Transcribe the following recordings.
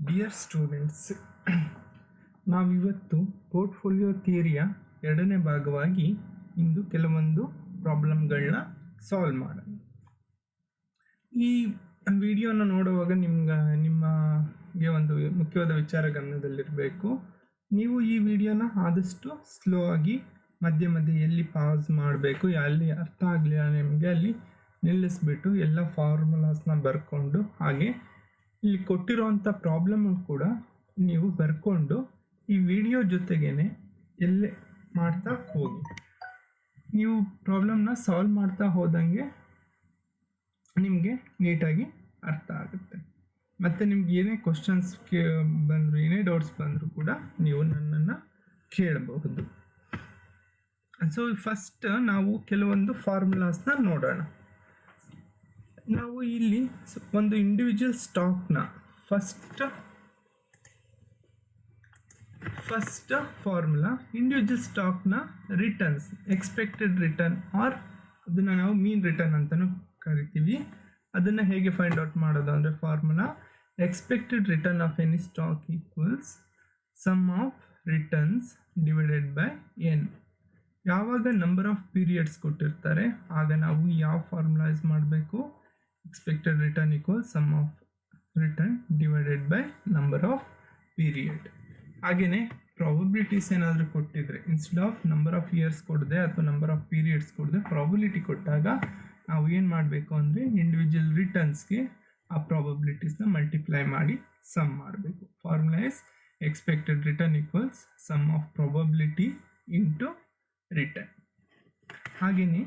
Dear students, ನಾವಿವತ್ತು portfolio ಥಿಯರಿಯ ಎರಡನೇ ಭಾಗವಾಗಿ ಇಂದು ಕೆಲವೊಂದು ಪ್ರಾಬ್ಲಮ್ಗಳನ್ನ ಸಾಲ್ವ್ ಮಾಡೋಣ. ಈ ವಿಡಿಯೋನ ನೋಡುವಾಗ ನಿಮಗೆ ಒಂದು ಮುಖ್ಯವಾದ ವಿಚಾರ ಗಮನದಲ್ಲಿರಬೇಕು. ನೀವು ಈ ವಿಡಿಯೋನ ಆದಷ್ಟು ಸ್ಲೋ ಆಗಿ ಮಧ್ಯೆ ಎಲ್ಲಿ ಪಾಸ್ ಮಾಡಬೇಕು, ಎಲ್ಲಿ ಅರ್ಥ ಆಗಲಿಲ್ಲ ನಿಮಗೆ ಅಲ್ಲಿ ನಿಲ್ಲಿಸ್ಬಿಟ್ಟು ಎಲ್ಲ ಫಾರ್ಮುಲಾಸ್ನ ಬರ್ಕೊಂಡು, ಹಾಗೆ ಇಲ್ಲಿ ಕೊಟ್ಟಿರೋವಂಥ ಪ್ರಾಬ್ಲಮ್ ಕೂಡ ನೀವು ಬರ್ಕೊಂಡು ಈ ವಿಡಿಯೋ ಜೊತೆಗೇನೆ ಎಲ್ಲೇ ಮಾಡ್ತಾ ಹೋಗಿ. ನೀವು ಪ್ರಾಬ್ಲಮ್ನ ಸಾಲ್ವ್ ಮಾಡ್ತಾ ಹೋದಂಗೆ ನಿಮಗೆ ನೀಟಾಗಿ ಅರ್ಥ ಆಗುತ್ತೆ. ಮತ್ತು ನಿಮ್ಗೆ ಏನೇ ಕ್ವಶನ್ಸ್ ಬಂದರು, ಏನೇ ಡೌಟ್ಸ್ ಬಂದರೂ ಕೂಡ ನೀವು ನನ್ನನ್ನು ಕೇಳಬಹುದು. ಸೊ ಫಸ್ಟ್ ನಾವು ಕೆಲವೊಂದು ಫಾರ್ಮುಲಾಸ್ನ ನೋಡೋಣ. ನಾವು ಇಲ್ಲಿ ಒಂದು ಇಂಡಿವಿಜುವಲ್ ಸ್ಟಾಕ್ನ ಫಸ್ಟ್ ಫಾರ್ಮುಲಾ, ಇಂಡಿವಿಜುವಲ್ ಸ್ಟಾಕ್ನ ರಿಟರ್ನ್ಸ್, ಎಕ್ಸ್ಪೆಕ್ಟೆಡ್ ರಿಟರ್ನ್ ಆರ್ ಅದನ್ನು ನಾವು ಮೀನ್ ರಿಟರ್ನ್ ಅಂತಲೂ ಕರಿತೀವಿ. ಅದನ್ನು ಹೇಗೆ ಫೈಂಡ್ ಔಟ್ ಮಾಡೋದು ಅಂದರೆ formula expected return of any stock equals sum of returns divided by N. ಯಾವಾಗ ನಂಬರ್ ಆಫ್ ಪೀರಿಯಡ್ಸ್ ಕೊಟ್ಟಿರ್ತಾರೆ ಆಗ ನಾವು ಯಾವ ಫಾರ್ಮುಲಾ ಯೂಸ್ ಮಾಡಬೇಕು? Expected return equals sum of return divided by number of period. ಹಾಗೆಯೇ probabilities ಏನಾದರೂ ಕೊಟ್ಟಿದ್ರೆ, instead of number of years ಕೊಡದೆ ಅಥವಾ ನಂಬರ್ ಆಫ್ ಪೀರಿಯಡ್ಸ್ ಕೊಡದೆ ಪ್ರಾಬಬಿಲಿಟಿ ಕೊಟ್ಟಾಗ ನಾವು ಏನು ಮಾಡಬೇಕು ಅಂದರೆ ಇಂಡಿವಿಜುವಲ್ ರಿಟರ್ನ್ಸ್ಗೆ ಆ ಪ್ರಾಬಬಿಲಿಟೀಸ್ನ ಮಲ್ಟಿಪ್ಲೈ ಮಾಡಿ ಸಮ್ ಮಾಡಬೇಕು. Formula is expected return equals sum of probability into return. ಹಾಗೆಯೇ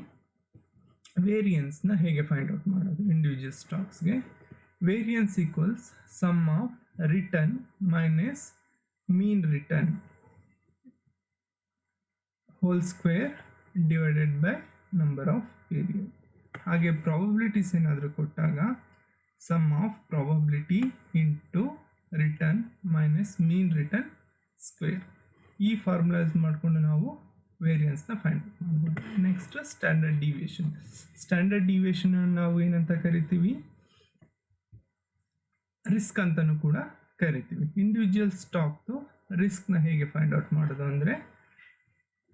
ವೇರಿಯನ್ಸ್ನ ಹೇಗೆ ಫೈಂಡ್ ಔಟ್ ಮಾಡೋದು ಇಂಡಿವಿಜುವಲ್ ಸ್ಟಾಕ್ಸ್ಗೆ? Variance equals sum of return minus mean return whole square divided by number of period. ಹಾಗೆ probabilities ಏನಾದರೂ ಕೊಟ್ಟಾಗ sum of probability into return minus mean return square. ಈ formula use ಮಾಡಿಕೊಂಡು ನಾವು ವೇರಿಯನ್ಸ್ನ ಫೈಂಡ್ ಔಟ್ ಮಾಡ್ಬೋದು. Next standard deviation. Standard deviation ನಾವು ಏನಂತ ಕರಿತೀವಿ? ರಿಸ್ಕ್ ಅಂತಲೂ ಕೂಡ ಕರಿತೀವಿ. ಇಂಡಿವಿಜುವಲ್ ಸ್ಟಾಕ್ದು ರಿಸ್ಕ್ನ ಹೇಗೆ ಫೈಂಡ್ ಔಟ್ ಮಾಡೋದು ಅಂದರೆ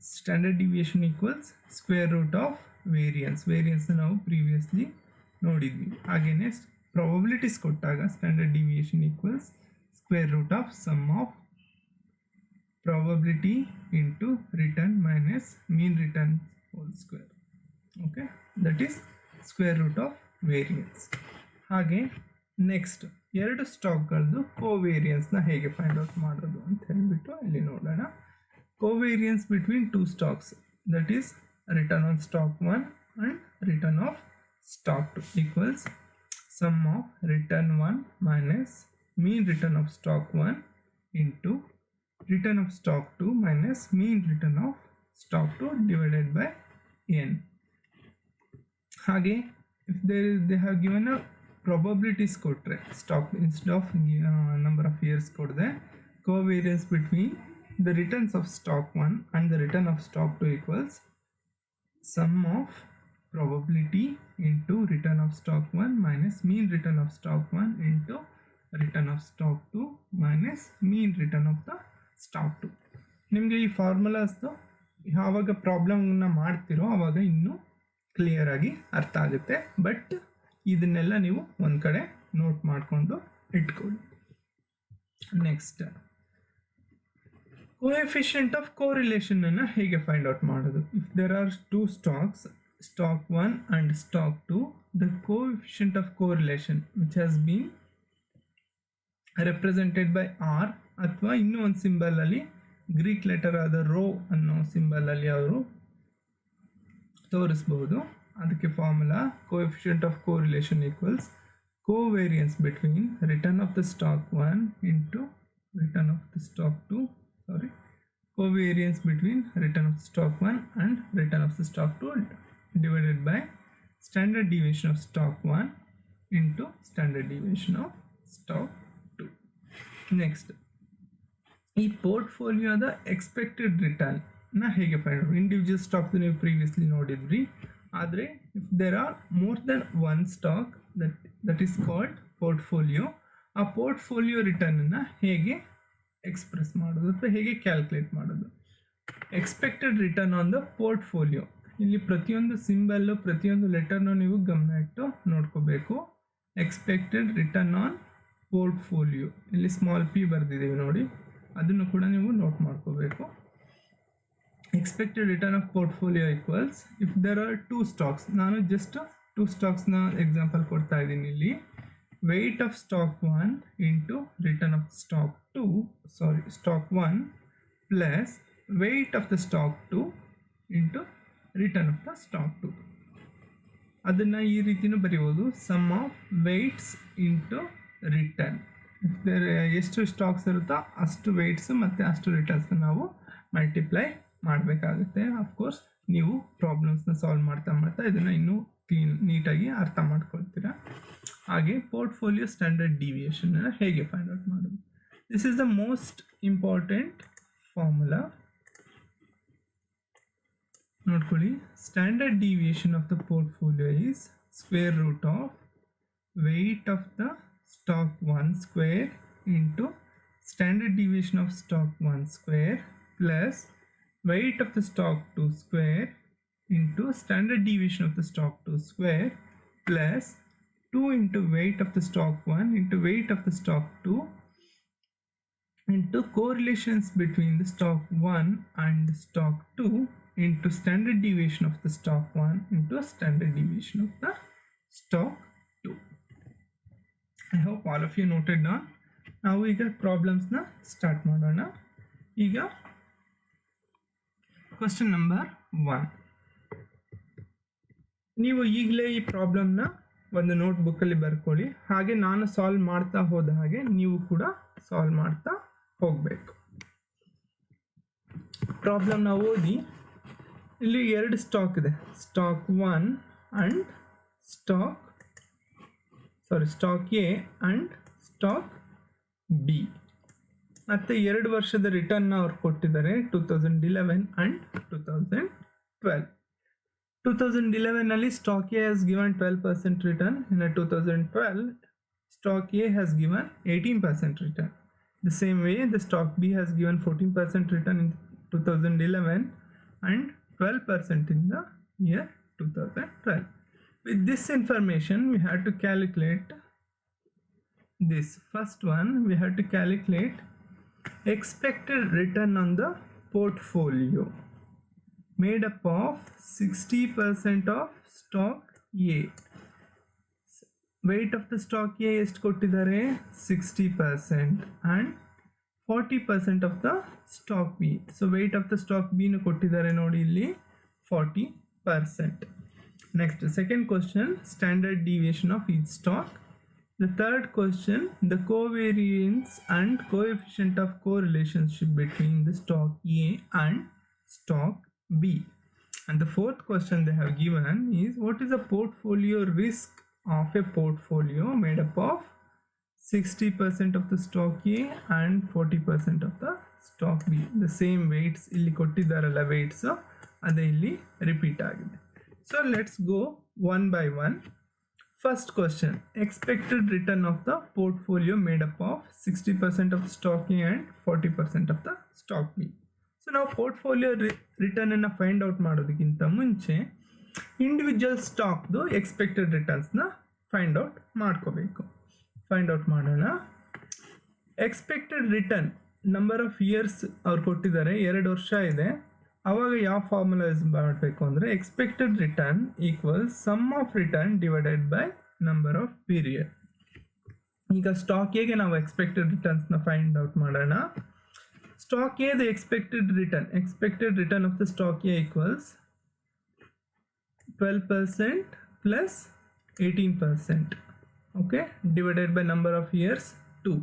standard deviation equals square root of variance. ವೇರಿಯನ್ಸ್ನ ನಾವು ಪ್ರೀವಿಯಸ್ಲಿ ನೋಡಿದ್ವಿ. ಹಾಗೆಯೇ ಪ್ರಾಬಬಿಲಿಟೀಸ್ ಕೊಟ್ಟಾಗ standard deviation equals square root of sum of probability into return minus mean return whole square. Okay, that is square root of variance. ಹಾಗೆ next ಎರಡು ಸ್ಟಾಕ್ಗಳದ್ದು ಕೋವೇರಿಯನ್ಸ್ನ ಹೇಗೆ find out ಮಾಡೋದು ಅಂತ ಹೇಳಿಬಿಟ್ಟು ಇಲ್ಲಿ ನೋಡೋಣ. Covariance between two stocks, that is return on stock 1 and return of stock 2 equals sum of return 1 minus mean return of stock 1 into return of stock 2 minus mean return of stock 2 divided by n. ಹಾಗೆ if they have given a probabilities ಕೊಟ್ಟರೆ stock instead of number of years ಕೊಡದೆ covariance between the returns of stock 1 and the return of stock 2 equals sum of probability into return of stock 1 minus mean return of stock 1 into return of stock 2 minus mean return of the stock 2. ನಿಮಗೆ ಈ ಫಾರ್ಮುಲಾಸ್ದು ಯಾವಾಗ ಪ್ರಾಬ್ಲಮ್ನ ಮಾಡ್ತಿರೋ ಆವಾಗ ಇನ್ನೂ ಕ್ಲಿಯರಾಗಿ ಅರ್ಥ ಆಗುತ್ತೆ. But ಇದನ್ನೆಲ್ಲ ನೀವು ಒಂದು ಕಡೆ ನೋಟ್ ಮಾಡಿಕೊಂಡು ಇಟ್ಕೊಳ್ಳಿ. ನೆಕ್ಸ್ಟ್ ಕೋಎಫಿಷಿಯಂಟ್ ಆಫ್ ಕೋರಿಲೇಷನನ್ನು ಹೇಗೆ ಫೈಂಡ್ ಔಟ್ ಮಾಡೋದು? If there are two stocks, stock 1 and stock 2, the coefficient of correlation which has been represented by R, ಅಥವಾ ಇನ್ನೂ ಒಂದು ಸಿಂಬಲಲ್ಲಿ ಗ್ರೀಕ್ ಲೆಟರ್ ಆದ ರೋ ಅನ್ನೋ ಸಿಂಬಲಲ್ಲಿ ಅವರು ತೋರಿಸ್ಬೋದು. ಅದಕ್ಕೆ formula coefficient of correlation equals covariance between return of the stock 1 into return of the stock 2, covariance between return of the stock 1 and return of the stock 2 divided by standard deviation of stock 1 into standard deviation of stock 2. Next ಈ ಪೋರ್ಟ್ಫೋಲಿಯೋದ expected ರಿಟರ್ನ್ನ ಹೇಗೆ find out? Individual stock ನೀವು previously ನೋಡಿದ್ರಿ. ಆದರೆ if there are more than one stock that is called portfolio. ಆ portfolio ರಿಟರ್ನನ್ನು ಹೇಗೆ ಎಕ್ಸ್ಪ್ರೆಸ್ ಮಾಡೋದು ಅಥವಾ ಹೇಗೆ ಕ್ಯಾಲ್ಕುಲೇಟ್ ಮಾಡೋದು. Expected return on the portfolio, ಇಲ್ಲಿ ಪ್ರತಿಯೊಂದು ಸಿಂಬಲ್ಲು ಪ್ರತಿಯೊಂದು ಲೆಟರ್ನು ನೀವು ಗಮನ ಇಟ್ಟು ನೋಡ್ಕೋಬೇಕು. ಎಕ್ಸ್ಪೆಕ್ಟೆಡ್ ರಿಟರ್ನ್ ಆನ್ ಪೋರ್ಟ್ಫೋಲಿಯೋ, ಇಲ್ಲಿ ಸ್ಮಾಲ್ p ಬರೆದಿದ್ದೀವಿ ನೋಡಿ, ಅದನ್ನು ಕೂಡ ನೀವು ನೋಟ್ ಮಾಡ್ಕೋಬೇಕು. Expected return of portfolio equals if there are 2 stocks, ನಾನು ಜಸ್ಟ್ 2 ಸ್ಟಾಕ್ಸ್ನ ಎಕ್ಸಾಂಪಲ್ ಕೊಡ್ತಾ ಇದ್ದೀನಿ ಇಲ್ಲಿ. Weight of stock 1 into return of stock 1 plus weight of the stock 2 into return of the stock 2. ಅದನ್ನು ಈ ರೀತಿಯೂ ಬರೀಬೋದು, sum of weights into return. ಎಷ್ಟು ಸ್ಟಾಕ್ಸ್ ಇರುತ್ತೋ ಅಷ್ಟು ವೆಯ್ಟ್ಸು ಮತ್ತು ಅಷ್ಟು ರಿಟರ್ನ್ಸ್ನ ನಾವು ಮಲ್ಟಿಪ್ಲೈ ಮಾಡಬೇಕಾಗುತ್ತೆ. ಅಫ್ಕೋರ್ಸ್ ನೀವು ಪ್ರಾಬ್ಲಮ್ಸ್ನ ಸಾಲ್ವ್ ಮಾಡ್ತಾ ಇದನ್ನು ಇನ್ನೂ ನೀಟಾಗಿ ಅರ್ಥ ಮಾಡ್ಕೊಳ್ತೀರಾ. ಹಾಗೆ ಪೋರ್ಟ್ಫೋಲಿಯೋ ಸ್ಟ್ಯಾಂಡರ್ಡ್ ಡಿವಿಯೇಷನ್ನ ಹೇಗೆ ಫೈಂಡ್ ಔಟ್ ಮಾಡೋದು. This is the most important formula. ನೋಡ್ಕೊಳ್ಳಿ, standard deviation of the portfolio is square root of weight of the stock 1 square into standard deviation of stock 1 square plus weight of the stock 2 square into standard deviation of the stock 2 square plus 2 into weight of the stock 1 into weight of the stock 2 into correlations between the stock 1 and stock 2 into standard deviation of the stock 1 into standard deviation of the stock 2. I hope all of you noted down. ನಾವು ಈಗ ಪ್ರಾಬ್ಲಮ್ಸ್ನ start ಮಾಡೋಣ. ಈಗ question number 1, ನೀವು ಈಗಲೇ ಈ ಪ್ರಾಬ್ಲಮ್ನ ಒಂದು ನೋಟ್ಬುಕ್ಕಲ್ಲಿ ಬರ್ಕೊಳ್ಳಿ. ಹಾಗೆ ನಾನು ಸಾಲ್ವ್ ಮಾಡ್ತಾ ಹೋದ ಹಾಗೆ ನೀವು ಕೂಡ ಸಾಲ್ವ್ ಮಾಡ್ತಾ ಹೋಗಬೇಕು. ಪ್ರಾಬ್ಲಮ್ನ ಓದಿ. ಇಲ್ಲಿ 2 ಸ್ಟಾಕ್ ಇದೆ, stock 1 and stock A and stock B. ಮತ್ತು 2 ವರ್ಷದ ರಿಟರ್ನ್ನ ಅವ್ರು ಕೊಟ್ಟಿದ್ದಾರೆ, 2011 and 2012. 2011 stock A has given 12% return. In 2012 stock A has given 18% return. The same way the stock B has given 14% return in 2011 and 12% in the year 2012. With this information we have to calculate this. First one, we have to calculate expected return on the portfolio made up of 60% of stock A. Weight of the stock A ಎಷ್ಟು ಕೊಟ್ಟಿದ್ದಾರೆ, 60% and 40% of the stock B. So weight of the stock B ನು ಕೊಟ್ಟಿದ್ದಾರೆ ನೋಡಿ ಇಲ್ಲಿ 40%. Next, second question, standard deviation of each stock. The third question, the covariance and coefficient of correlationship between the stock A and stock B. And the fourth question they have given is, what is the portfolio risk of a portfolio made up of 60% of the stock A and 40% of the stock B. The same weights ಇಲ್ಲಿ ಕೊಟ್ಟಿದ್ದಾರಲ್ಲ, weights ಅದೇ ಇಲ್ಲಿ repeat ಆಗಿದೆ. So let's go one by one. First question, expected return of the portfolio made up of 60% of stock A and 40% of the stock B. So ನಾವು portfolio ರಿಟರ್ನನ್ನು find out ಮಾಡೋದಕ್ಕಿಂತ ಮುಂಚೆ individual ಸ್ಟಾಕ್ದು expected ರಿಟರ್ನ್ಸ್ನ find out ಮಾಡ್ಕೋಬೇಕು. Find out ಮಾಡೋಣ. Expected return number of years ಅವ್ರು ಕೊಟ್ಟಿದ್ದಾರೆ, 2 ವರ್ಷ ಇದೆ. ಆವಾಗ ಯಾವ ಫಾರ್ಮುಲಾ ಯೂಸ್ ಮಾಡಬೇಕು ಅಂದರೆ, expected return equals sum of return divided by number of period. ಈಗ ಸ್ಟಾಕ್ ಎಗೆ ನಾವು ಎಕ್ಸ್ಪೆಕ್ಟೆಡ್ ರಿಟರ್ನ್ಸ್ನ ಫೈಂಡ್ ಔಟ್ ಮಾಡೋಣ. Stock A the expected return of the stock A equals 12% plus 18%, okay, divided by number of years 2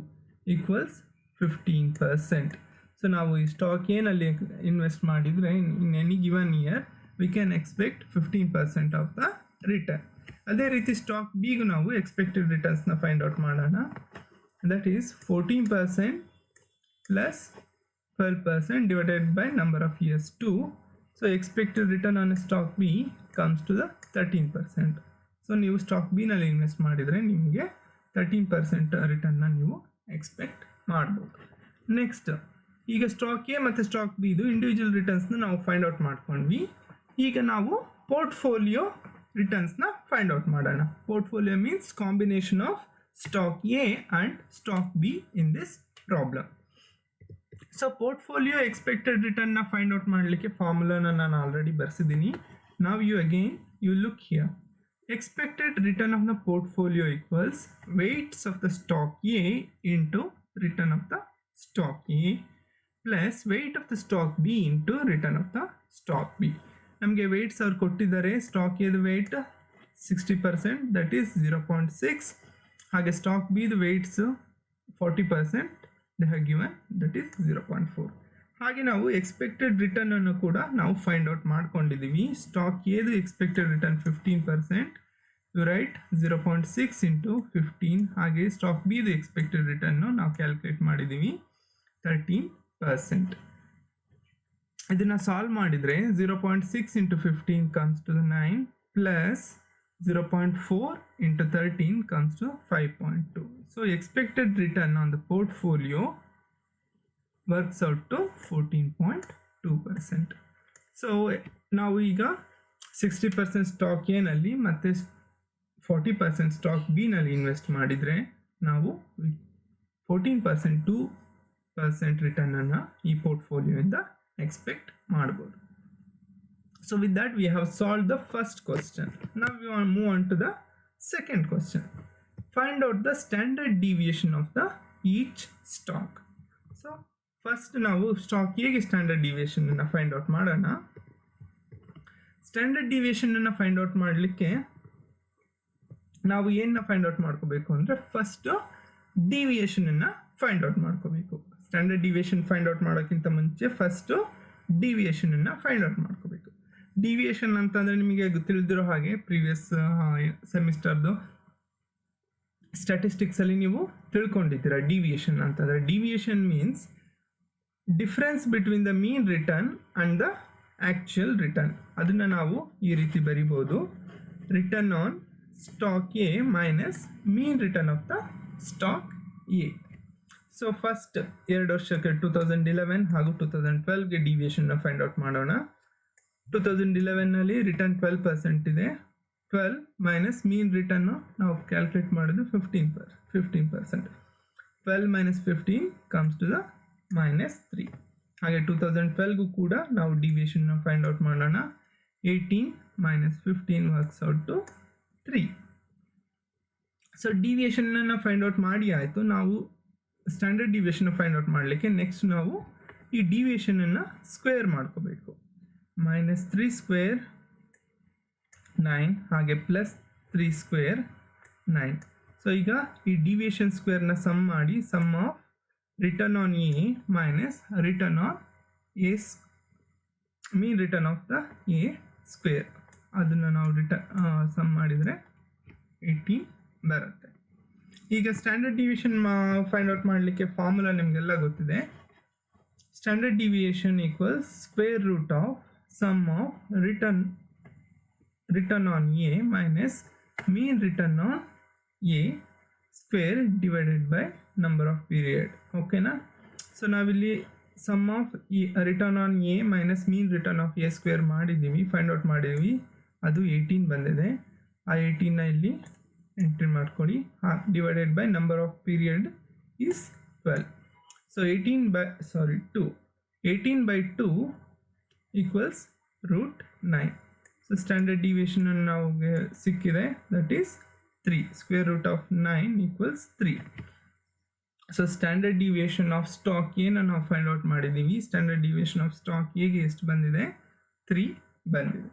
equals 15%. So ನಾವು ಈ stock ಏನಲ್ಲಿ invest ಮಾಡಿದರೆ in any given year we can expect 15% of the return. ಅದೇ ರೀತಿ stock ಬಿಗೂ ನಾವು expected ರಿಟರ್ನ್ಸ್ನ find out ಮಾಡೋಣ. That is 14% plus 12% divided by number of years 2. So expected return on stock B comes to the 13%. So ನೀವು stock B ನಲ್ಲಿ invest ಮಾಡಿದರೆ ನಿಮಗೆ 13% ರಿಟರ್ನ್ನ ನೀವು ಎಕ್ಸ್ಪೆಕ್ಟ್ ಮಾಡ್ಬೋದು. ನೆಕ್ಸ್ಟ್ ಈಗ ಸ್ಟಾಕ್ ಎ ಮತ್ತು ಸ್ಟಾಕ್ ಬಿ ಇದು ಇಂಡಿವಿಜುವಲ್ ರಿಟರ್ನ್ಸ್ನ ನಾವು ಫೈಂಡ್ ಔಟ್ ಮಾಡ್ಕೊಂಡ್ವಿ. ಈಗ ನಾವು ಪೋರ್ಟ್ಫೋಲಿಯೋ ರಿಟರ್ನ್ಸ್ನ ಫೈಂಡ್ ಔಟ್ ಮಾಡೋಣ. Portfolio means combination of stock A and stock B in this problem. So portfolio expected ರಿಟರ್ನ್ನ ಫೈಂಡ್ ಔಟ್ ಮಾಡಲಿಕ್ಕೆ ಫಾರ್ಮುಲಾನ ನಾನು ಆಲ್ರೆಡಿ ಬರ್ಸಿದ್ದೀನಿ. ನಾವು you look here. Expected return of the portfolio equals weights of the stock A into return of the stock A plus weight of the stock B into return of the stock B. ನಮಗೆ weights ಅವ್ರು ಕೊಟ್ಟಿದ್ದಾರೆ. Stock ಎದು weight 60%, that is 0.6. ಹಾಗೆ stock B ದು weights 40% they have given, that is 0.4. ಹಾಗೆ ನಾವು expected return ಅನ್ನು ಕೂಡ ನಾವು ಫೈಂಡ್ ಔಟ್ ಮಾಡ್ಕೊಂಡಿದ್ದೀವಿ. ಸ್ಟಾಕ್ ಎದು expected return 15%, you write 0.6 into 15. ಹಾಗೆ ಸ್ಟಾಕ್ ಬಿದು ಎಕ್ಸ್ಪೆಕ್ಟೆಡ್ ರಿಟರ್ನ್ನು ನಾವು ಕ್ಯಾಲ್ಕುಲೇಟ್ ಮಾಡಿದ್ದೀವಿ 13%. ಇದನ್ನು ಸಾಲ್ವ್ ಮಾಡಿದರೆ 0.6 into 15 comes to 9 plus 0.4 into 13 comes to 5.2. So expected return on the portfolio works out to 14.2%. So ನಾವು ಈಗ 60% ಸ್ಟಾಕ್ ಎ ನಲ್ಲಿ ಮತ್ತು 40% ಸ್ಟಾಕ್ ಬಿ ನಲ್ಲಿ ಇನ್ವೆಸ್ಟ್ ಮಾಡಿದರೆ ನಾವು 14% 2% ರಿಟರ್ನನ್ನು ಈ ಪೋರ್ಟ್ಫೋಲಿಯೋಯಿಂದ ಎಕ್ಸ್ಪೆಕ್ಟ್ ಮಾಡ್ಬೋದು. So with that we have solved the first question. Now we want to move on to the second question. Find out the standard deviation of the each stock. So first ನಾವು stock ಎಗೆ standard deviation ಅನ್ನು find out ಮಾಡೋಣ. Standard deviation ಅನ್ನು find out ಮಾಡಲಿಕ್ಕೆ ನಾವು ಏನನ್ನ find out ಮಾಡ್ಕೋಬೇಕು ಅಂದರೆ ಫಸ್ಟ್ ಡಿವಿಯೇಷನ್ ಅನ್ನು ಫೈಂಡ್ ಔಟ್ ಮಾಡ್ಕೋಬೇಕು. ಸ್ಟ್ಯಾಂಡರ್ಡ್ ಡಿವಿಯೇಷನ್ ಫೈಂಡ್ ಔಟ್ ಮಾಡೋಕ್ಕಿಂತ ಮುಂಚೆ ಫಸ್ಟ್ ಡಿವಿಯೇಷನ್ ಅನ್ನು ಫೈಂಡ್ ಔಟ್ ಮಾಡ್ಕೋಬೇಕು. ಡಿವಿಯೇಷನ್ ಅಂತಂದರೆ ನಿಮಗೆ ತಿಳಿದಿರೋ ಹಾಗೆ ಪ್ರೀವಿಯಸ್ ಸೆಮಿಸ್ಟರ್ದು ಸ್ಟ್ಯಾಟಿಸ್ಟಿಕ್ಸಲ್ಲಿ ನೀವು ತಿಳ್ಕೊಂಡಿದ್ದೀರಾ. ಡಿವಿಯೇಷನ್ ಅಂತಂದರೆ deviation means difference between the mean written and the actual return. ಅದನ್ನು ನಾವು ಈ ರೀತಿ ಬರಿಬೋದು, return on stock A minus mean return of the stock A. So first 2 ವರ್ಷಕ್ಕೆ 2011 ಹಾಗೂ 2012ಗೆ ಡಿವಿಯೇಷನ್ನ ಫೈಂಡ್ ಔಟ್ ಮಾಡೋಣ. 2011ನಲ್ಲಿ ರಿಟರ್ನ್ 12% ಇದೆ. 12 ಮೈನಸ್ ಮೀನ್ ರಿಟರ್ನು ನಾವು ಕ್ಯಾಲ್ಕುಲೇಟ್ ಮಾಡೋದು 15%. 12 ಮೈನಸ್ 15 ಕಮ್ಸ್ ಟು ದ -3. ಹಾಗೆ 2012ಗೂ ಕೂಡ ನಾವು ಡಿವಿಯೇಷನ್ನ ಫೈಂಡ್ ಔಟ್ ಮಾಡೋಣ. 18 minus 15 works out to 3. So ಡಿವಿಯೇಷನನ್ನು ಫೈಂಡ್ ಔಟ್ ಮಾಡಿ ಆಯಿತು. ನಾವು ಸ್ಟ್ಯಾಂಡರ್ಡ್ ಡಿವಿಯೇಷನ್ ಫೈಂಡ್ ಔಟ್ ಮಾಡಲಿಕ್ಕೆ ನೆಕ್ಸ್ಟ್ ನಾವು ಈ ಡಿವಿಯೇಷನನ್ನು ಸ್ಕ್ವೇರ್ ಮಾಡ್ಕೋಬೇಕು. -3 ಸ್ಕ್ವೇರ್ 9 ಹಾಗೆ +3 ಸ್ಕ್ವೇರ್ 9. ಸೊ ಈಗ ಈ ಡಿವಿಯೇಷನ್ ಸ್ಕ್ವೇರ್ನ ಸಮ್ ಮಾಡಿ, sum of return on A minus return on A mean return of the A square, ಅದನ್ನು ನಾವು ಸಮ್ ಮಾಡಿದರೆ 18 ಬರುತ್ತೆ. ಈಗ ಸ್ಟ್ಯಾಂಡರ್ಡ್ ಡಿವಿಯೇಷನ್ ಫೈಂಡ್ ಔಟ್ ಮಾಡಲಿಕ್ಕೆ ಫಾರ್ಮುಲಾ ನಿಮಗೆಲ್ಲ ಗೊತ್ತಿದೆ. Standard deviation equals square root of sum of return on A minus mean return on A square divided by number of period. ಓಕೆನಾ? So ನಾವಿಲ್ಲಿ sum of return on A minus mean return of A square ಮಾಡಿದ್ದೀವಿ, find out ಮಾಡಿದ್ದೀವಿ. ಅದು 18 ಬಂದಿದೆ. ಆ 18ನ ಇಲ್ಲಿ entry ಮಾಡ್ಕೊಳ್ಳಿ. Divided by number of period is 12. So 18 by 2 equals √9. So standard deviation ನಮಗೆ ಸಿಕ್ಕಿದೆ, that is 3. Square root of 9 equals 3. So standard deviation of stock ಎನ ನಾವು ಫೈಂಡ್ ಔಟ್ ಮಾಡಿದ್ದೀವಿ. ಸ್ಟ್ಯಾಂಡರ್ಡ್ ಡಿವಿಯೇಷನ್ ಆಫ್ ಸ್ಟಾಕ್ ಎಗೆ ಎಷ್ಟು ಬಂದಿದೆ? 3 ಬಂದಿದೆ.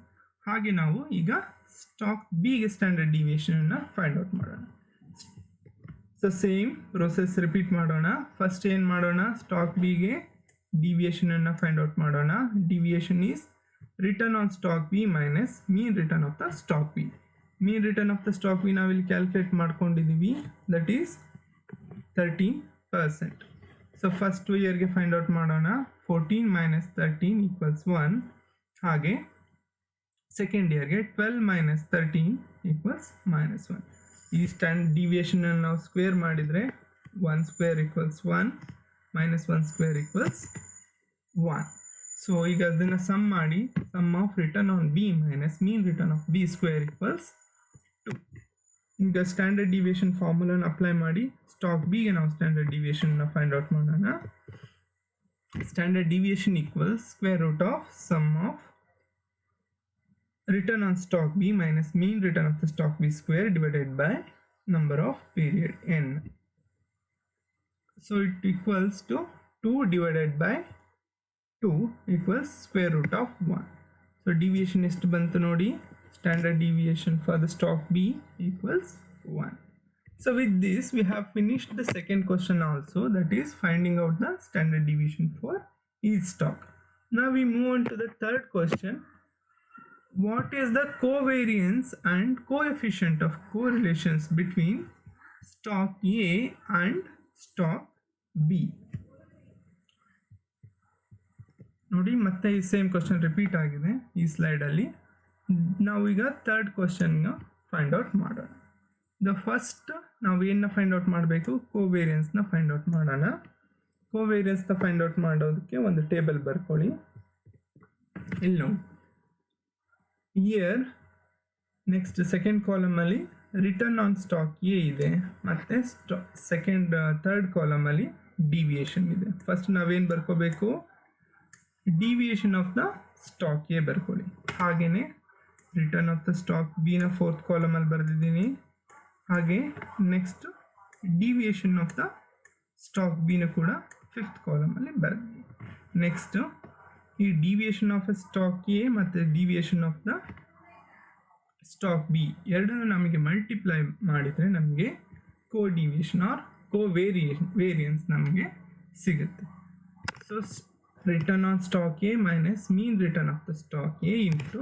ಹಾಗೆ ನಾವು ಈಗ ಸ್ಟಾಕ್ ಬಿಗೆ ಸ್ಟ್ಯಾಂಡರ್ಡ್ ಡಿವಿಯೇಷನನ್ನು ಫೈಂಡ್ ಔಟ್ ಮಾಡೋಣ. ಸೊ ಸೇಮ್ ಪ್ರೊಸೆಸ್ ರಿಪೀಟ್ ಮಾಡೋಣ. ಫಸ್ಟ್ ಏನು ಮಾಡೋಣ? ಸ್ಟಾಕ್ ಬಿಗೆ ಡಿವಿಯೇಷನನ್ನು ಫೈಂಡ್ ಔಟ್ ಮಾಡೋಣ. Deviation is return on stock B minus mean return of the stock B. Mean return of the stock B ನಾವಿಲ್ಲಿ ಕ್ಯಾಲ್ಕುಲೇಟ್ ಮಾಡ್ಕೊಂಡಿದ್ದೀವಿ, ದಟ್ ಈಸ್ 13%. ಸೊ ಫಸ್ಟ್ ಇಯರ್ಗೆ find out ಮಾಡೋಣ. 14 ಮೈನಸ್ 13 ಈಕ್ವಲ್ಸ್ 1. ಹಾಗೆ second ಇಯರ್ಗೆ 12 minus 13 equals -1. ಈ standard deviation ನಾವು square ಮಾಡಿದರೆ 1 square equals 1 minus 1 square equals 1. So ಈಗ ಅದನ್ನು ಸಮ್ ಮಾಡಿ sum of return on B minus mean return of B square equals 2. ಈಗ ಸ್ಟ್ಯಾಂಡರ್ಡ್ ಡಿವಿಯೇಷನ್ ಫಾರ್ಮುಲಾನ ಅಪ್ಲೈ ಮಾಡಿ ಸ್ಟಾಕ್ ಬಿಗೆ ನಾವು ಸ್ಟ್ಯಾಂಡರ್ಡ್ ಡಿವಿಯೇಷನ್ನ ಫೈಂಡ್ ಔಟ್ ಮಾಡೋಣ. Standard deviation equals square root of sum of return on stock B minus mean return of the stock B square divided by number of period n. So it equals to 2 divided by 2 equals square root of 1. So deviation is to bantu nodi, standard deviation for the stock B equals 1. So with this we have finished the second question also, that is finding out the standard deviation for each stock. Now we move on to the third question. What is the covariance and coefficient of correlations between stock A and stock B? ನೋಡಿ ಮತ್ತೆ ಈ same question repeat ಆಗಿದೆ ಈ ಸ್ಲೈಡಲ್ಲಿ. ನಾವು ಈಗ third ಕ್ವಶನ್ನ find out ಮಾಡೋಣ. The first ನಾವು ಏನನ್ನ ಫೈಂಡ್ ಔಟ್ ಮಾಡಬೇಕು, ಕೋವೇರಿಯನ್ಸ್ನ ಫೈಂಡ್ ಔಟ್ ಮಾಡೋಣ. ಕೋವೇರಿಯನ್ಸ್ನ ಫೈಂಡ್ ಔಟ್ ಮಾಡೋದಕ್ಕೆ ಒಂದು ಟೇಬಲ್ ಬರ್ಕೊಳ್ಳಿ. ಇಲ್ಲಿ ನೋಡಿ, ಇಯರ್ ನೆಕ್ಸ್ಟ್ ಸೆಕೆಂಡ್ ಕಾಲಮಲ್ಲಿ ರಿಟರ್ನ್ ಆನ್ ಸ್ಟಾಕ್ ಎ ಇದೆ, ಮತ್ತು ಥರ್ಡ್ ಕಾಲಮಲ್ಲಿ ಡಿವಿಯೇಷನ್ ಇದೆ. ಫಸ್ಟ್ ನಾವೇನು ಬರ್ಕೋಬೇಕು, deviation of the stock A ಬರ್ಕೊಳ್ಳಿ. ಹಾಗೆಯೇ ರಿಟರ್ನ್ ಆಫ್ ದ ಸ್ಟಾಕ್ ಬಿನ ಫೋರ್ತ್ ಕಾಲಮಲ್ಲಿ ಬರೆದಿದ್ದೀನಿ. ಹಾಗೆ next deviation of the stock ಬಿನ ಕೂಡ ಫಿಫ್ತ್ ಕಾಲಮಲ್ಲಿ ಬರೆದಿದ್ದೀನಿ. ನೆಕ್ಸ್ಟ್ ಈ ಡಿವಿಯೇಷನ್ ಆಫ್ ಸ್ಟಾಕ್ ಎ ಮತ್ತು deviation of the stock B ಎರಡನ್ನೂ ನಮಗೆ ಮಲ್ಟಿಪ್ಲೈ ಮಾಡಿದರೆ ನಮಗೆ co deviation or covariance ನಮಗೆ ಸಿಗುತ್ತೆ. So return on stock A minus mean return of the stock A into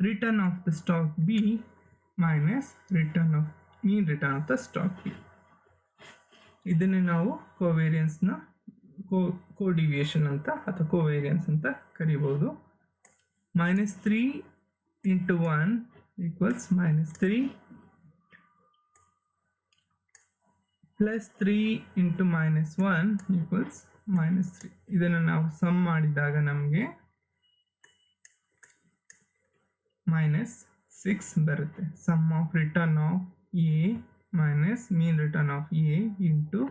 return of the stock B minus return of mean return of the stock B. ಇದನ್ನೇ ನಾವು ಕೋವೇರಿಯನ್ಸ್ನ ಕೋಡಿವಿಯೇಷನ್ ಅಂತ ಅಥವಾ covariance ಅಂತ ಕರಿಬೋದು. -3 into 1 equals -3 plus 3 into -1 equals -3. ಇದನ್ನು ನಾವು some ಮಾಡಿದಾಗ ನಮಗೆ -6 ಬರುತ್ತೆ. Sum of return of A minus mean return of A into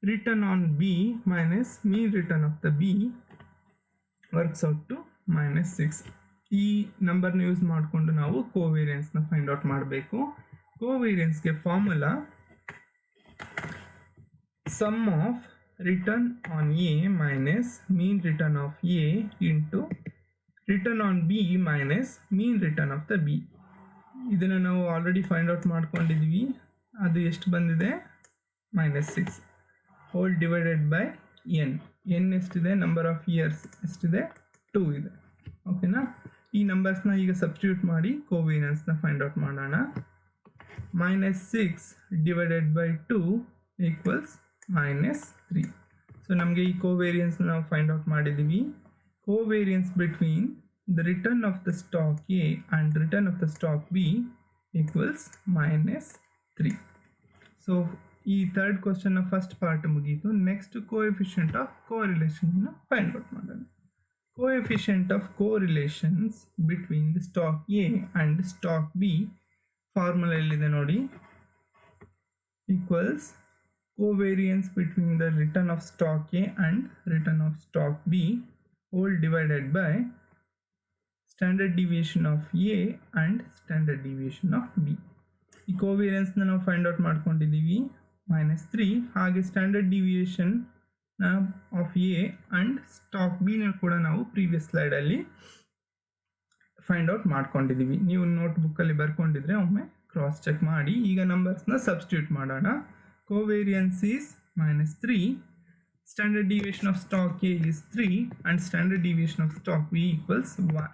return on B minus mean return of the B works out to -6. ಈ ನಂಬರ್ನ ಯೂಸ್ ಮಾಡಿಕೊಂಡು ನಾವು ಕೋವೇರಿಯನ್ಸ್ನ ಫೈಂಡ್ ಔಟ್ ಮಾಡಬೇಕು. ಕೋವೇರಿಯನ್ಸ್ಗೆ formula sum of return on A minus mean return of A into return on B minus mean return of the B. ಇದನ್ನು ನಾವು already find out ಮಾಡ್ಕೊಂಡಿದ್ದೀವಿ. ಅದು ಎಷ್ಟು ಬಂದಿದೆ, -6 ಹೋಲ್ ಡಿವೈಡೆಡ್ ಬೈ ಎನ್ ಎಷ್ಟಿದೆ, ನಂಬರ್ ಆಫ್ ಇಯರ್ಸ್ ಎಷ್ಟಿದೆ, 2 ಇದೆ. ಓಕೆನಾ. ಈ ನಂಬರ್ಸ್ನ ಈಗ ಸಬ್ಸ್ಟಿಟ್ಯೂಟ್ ಮಾಡಿ ಕೋವೇರಿಯನ್ಸ್ನ ಫೈಂಡ್ ಔಟ್ ಮಾಡೋಣ. -6 ಡಿವೈಡೆಡ್ ಬೈ 2 ಈಕ್ವಲ್ಸ್ -3. ಸೊ ನಮಗೆ ಈ ಕೋವೇರಿಯನ್ಸ್ನ ನಾವು ಫೈಂಡ್ ಔಟ್ ಮಾಡಿದ್ದೀವಿ. Covariance between the return of the stock A and return of the stock B equals -3. So ಈ ಥರ್ಡ್ ಕ್ವಶನ್ನ ಫಸ್ಟ್ ಪಾರ್ಟ್ ಮುಗೀತು. ನೆಕ್ಸ್ಟ್ ಕೋಎಫಿಷಿಯಂಟ್ ಆಫ್ ಕೋರಿಲೇಷನ್ನ ಫೈಂಡ್ ಔಟ್ ಮಾಡೋಣ. Coefficient of correlations between the stock A and stock B formula ಎಲ್ಲಿದೆ ನೋಡಿ, equals covariance between the return of stock A and return of stock B whole divided by standard deviation of A and standard deviation of B. ಈ ಕೋವೇರಿಯನ್ಸ್ನ ನಾವು find out ಮಾಡ್ಕೊಂಡಿದ್ದೀವಿ -3. ಹಾಗೆ standard deviation of A and stock ಬಿನ ಕೂಡ ನಾವು previous ಸ್ಲೈಡಲ್ಲಿ find out ಮಾಡ್ಕೊಂಡಿದ್ದೀವಿ. ನೀವು ನೋಟ್ಬುಕ್ಕಲ್ಲಿ ಬರ್ಕೊಂಡಿದ್ರೆ ಒಮ್ಮೆ ಕ್ರಾಸ್ ಚೆಕ್ ಮಾಡಿ. ಈಗ ನಂಬರ್ಸ್ನ ಸಬ್ಸ್ಟಿಟ್ಯೂಟ್ ಮಾಡೋಣ. Covariance is -3, standard deviation of stock A is 3 and standard deviation of stock B equals 1.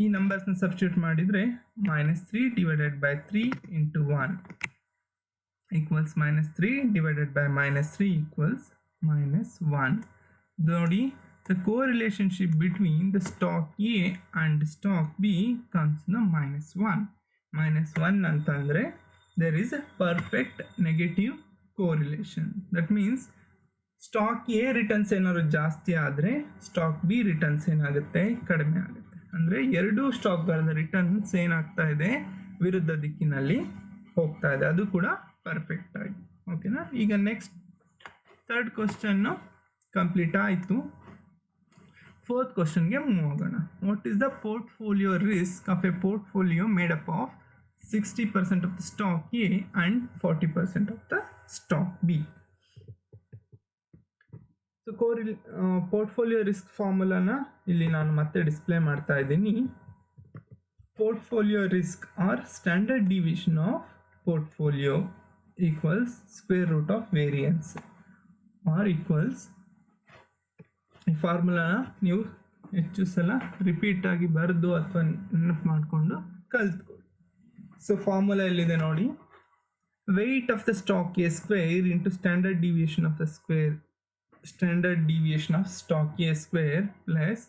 ಈ ನಂಬರ್ಸ್ನ ಸಬ್ಸ್ಟಿಟ್ಯೂಟ್ ಮಾಡಿದರೆ -3 divided by 3 into 1 equals -3 divided by -3 equals -1. ನೋಡಿ, the correlationship between the stock A and stock B comes the -1. -1 ಅಂತಂದರೆ there is a perfect negative correlation. That means stock A returns ಏನಾದ್ರು ಜಾಸ್ತಿ ಆದರೆ stock B returns ಏನಾಗುತ್ತೆ, ಕಡಿಮೆ ಆಗುತ್ತೆ. ಅಂದರೆ ಎರಡೂ ಸ್ಟಾಕ್ಗಳ ರಿಟರ್ನ್ಸ್ ಏನಾಗ್ತಾ ಇದೆ, ವಿರುದ್ಧ ದಿಕ್ಕಿನಲ್ಲಿ ಹೋಗ್ತಾ ಇದೆ. ಅದು ಕೂಡ ಪರ್ಫೆಕ್ಟ್ ಆಗಿ. ಓಕೆನಾ? ಈಗ ನೆಕ್ಸ್ಟ್ ಥರ್ಡ್ ಕ್ವಶನ್ನು ಕಂಪ್ಲೀಟ್ ಆಯಿತು. ಫೋರ್ತ್ ಕ್ವಶನ್ಗೆ ಮೂವ್ ಆಗೋಣ. What is the portfolio risk of a portfolio made up of 60% of the stock A and 40% of the stock B? So portfolio risk ಫಾರ್ಮುಲಾನ ಇಲ್ಲಿ ನಾನು ಮತ್ತೆ ಡಿಸ್ಪ್ಲೇ ಮಾಡ್ತಾ ಇದ್ದೀನಿ. Portfolio risk or standard division of portfolio equals square root of variance or equals. ಈ ಫಾರ್ಮುಲಾನ ನೀವು ಹೆಚ್ಚು ಸಲ ರಿಪೀಟ್ ಆಗಿ ಬರೆದು ಅಥವಾ ನೆನಪು ಮಾಡಿಕೊಂಡು ಕಲ್ತ್ಕೊಳ್ಳಿ. ಸೊ ಫಾರ್ಮುಲಾ ಎಲ್ಲಿದೆ ನೋಡಿ. Weight of the stock A square into standard deviation of the standard deviation of stock A square plus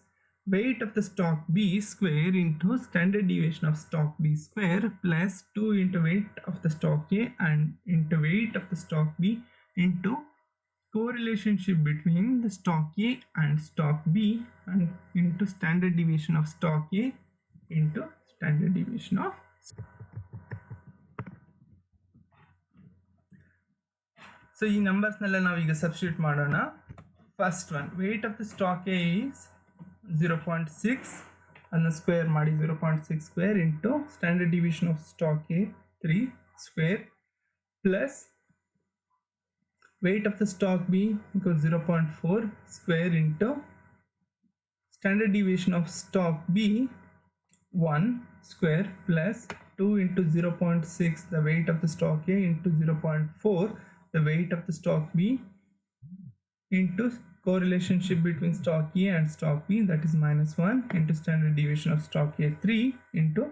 weight of the stock B square into standard deviation of stock B square plus 2 into weight of the stock A and into weight of the stock B into correlationship between the stock A and stock B and into standard deviation of stock A into standard deviation of. So ಈ ನಂಬರ್ಸ್ನೆಲ್ಲ ನಾವೀಗ substitute ಮಾಡೋಣ. First one, weight of the stock A is 0.6 ಅನ್ನು square ಮಾಡಿ 0.6 square into standard division of stock A 3 square plus weight of the stock B equal 0.4 square into standard division of stock B 1 square plus 2 into 0.6 the weight of the stock A into 0.4 the weight of the stock B into correlationship between stock A and stock B, that is -1 into standard deviation of stock A 3 into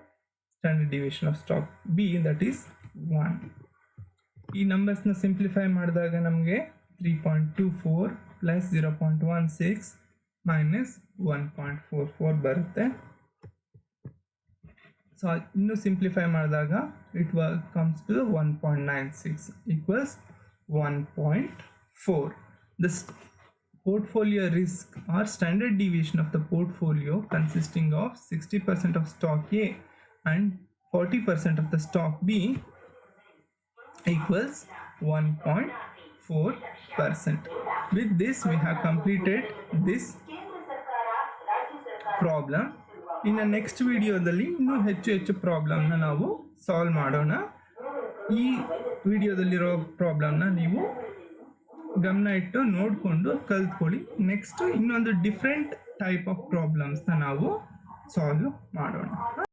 standard deviation of stock B, that is 1. ಈ ನಂಬರ್ಸ್ನ simplify ಮಾಡಿದಾಗ ನಮಗೆ 3.24 plus 0.16 minus 1.44 ಬರುತ್ತೆ. So ಇನ್ನು simplify ಮಾಡಿದಾಗ it comes to 1.96 equals 1.4. This portfolio risk or standard deviation of the portfolio consisting of 60% of stock A and 40% of the stock B equals 1.4%. With this we have completed this problem. ಇನ್ನು next ವಿಡಿಯೋದಲ್ಲಿ ಇನ್ನೂ ಹೆಚ್ಚು ಪ್ರಾಬ್ಲಮ್ನ ನಾವು solve ಮಾಡೋಣ. ಈ ವಿಡಿಯೋದಲ್ಲಿರೋ ಪ್ರಾಬ್ಲಮ್ನ ನೀವು ಗಮನ ಇಟ್ಟು ನೋಡಿಕೊಂಡು ಕಲ್ತ್ಕೊಳ್ಳಿ. ನೆಕ್ಸ್ಟ್ ಇನ್ನೊಂದು ಡಿಫ್ರೆಂಟ್ ಟೈಪ್ ಆಫ್ ಪ್ರಾಬ್ಲಮ್ಸ್ನ ನಾವು ಸಾಲ್ವ್ ಮಾಡೋಣ.